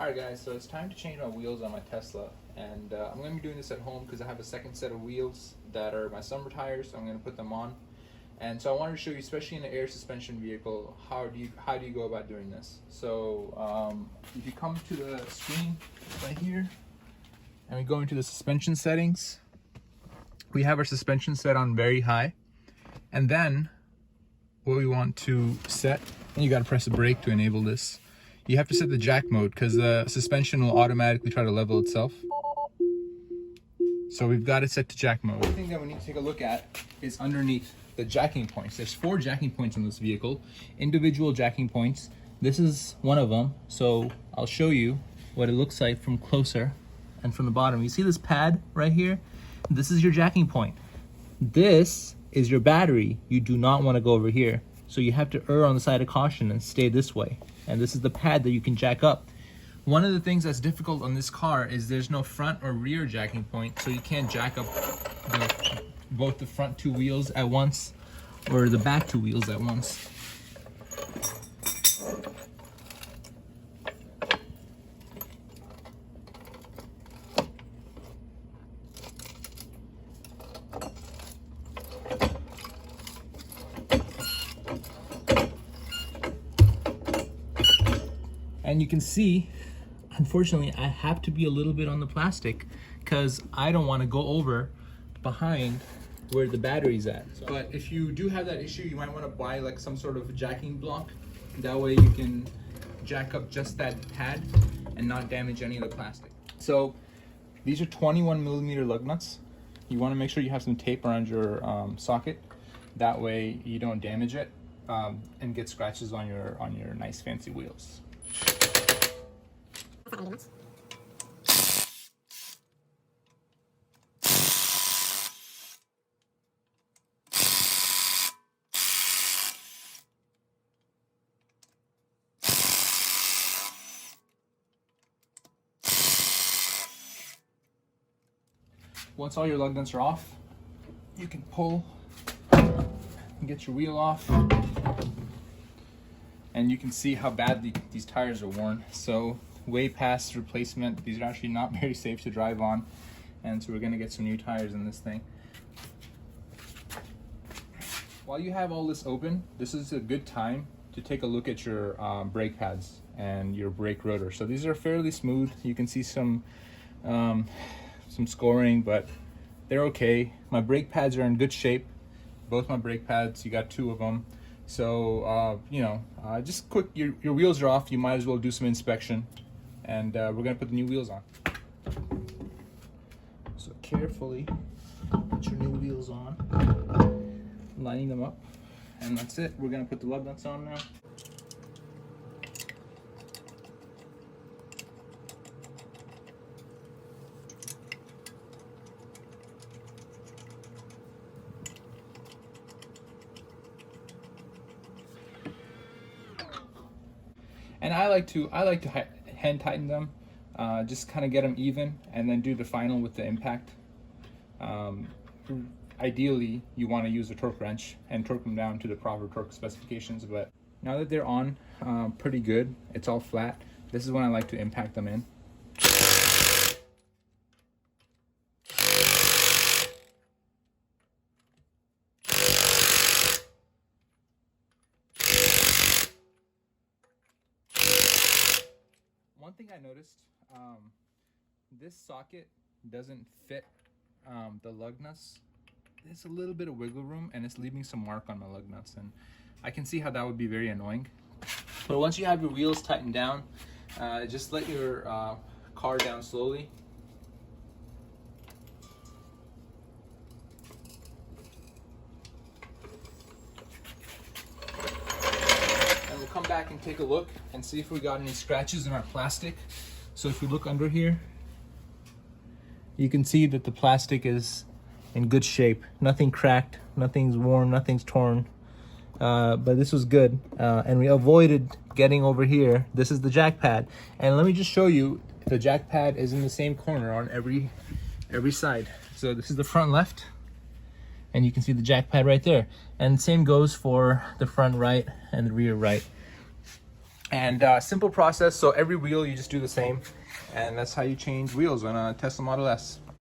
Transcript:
Alright guys, so it's time to change my wheels on my Tesla, and I'm going to be doing this at home because I have a second set of wheels that are my summer tires, so I'm going to put them on. And so I wanted to show you, especially in an air suspension vehicle, how do you go about doing this. So if you come to the screen right here, and we go into the suspension settings, we have our suspension set on very high, and then what we want to set, and you got to press the brake to enable this. You have to set the jack mode because the suspension will automatically try to level itself. So we've got it set to jack mode. The thing that we need to take a look at is underneath the jacking points. There's 4 jacking points in this vehicle, individual jacking points. This is one of them. So I'll show you what it looks like from closer and from the bottom. You see this pad right here? This is your jacking point. This is your battery. You do not want to go over here. So you have to err on the side of caution and stay this way. And this is the pad that you can jack up. One of the things that's difficult on this car is there's no front or rear jacking point, so you can't jack up both the front 2 wheels at once or the back 2 wheels at once. And you can see, unfortunately, I have to be a little bit on the plastic because I don't want to go over behind where the battery's at. But if you do have that issue, you might want to buy like some sort of jacking block. That way you can jack up just that pad and not damage any of the plastic. So these are 21mm lug nuts. You want to make sure you have some tape around your socket. That way you don't damage it and get scratches on your nice fancy wheels. Once all your lug nuts are off, you can pull and get your wheel off. And you can see how badly these tires are worn. So way past replacement. These are actually not very safe to drive on. And so we're gonna get some new tires in this thing. While you have all this open, this is a good time to take a look at your brake pads and your brake rotor. So these are fairly smooth. You can see some scoring, but they're okay. My brake pads are in good shape. Both my brake pads, you got 2 of them. So, just quick, your wheels are off. You might as well do some inspection. And we're gonna put the new wheels on. So carefully put your new wheels on, lining them up. And that's it. We're gonna put the lug nuts on now. And I like to hand tighten them, just kind of get them even, and then do the final with the impact. Ideally, you want to use a torque wrench and torque them down to the proper torque specifications. But now that they're on pretty good, it's all flat. This is when I like to impact them in. One thing I noticed, this socket doesn't fit the lug nuts. There's a little bit of wiggle room and it's leaving some mark on my lug nuts, and I can see how that would be very annoying. But once you have your wheels tightened down, just let your car down slowly. Come back and take a look and see if we got any scratches in our plastic. So if we look under here, you can see that the plastic is in good shape. Nothing cracked, nothing's worn, nothing's torn. But this was good. And we avoided getting over here. This is the jack pad. And let me just show you, the jack pad is in the same corner on every side. So this is the front left, and you can see the jack pad right there. And same goes for the front right and the rear right. And simple process. So every wheel you just do the same, and that's how you change wheels on a Tesla Model S.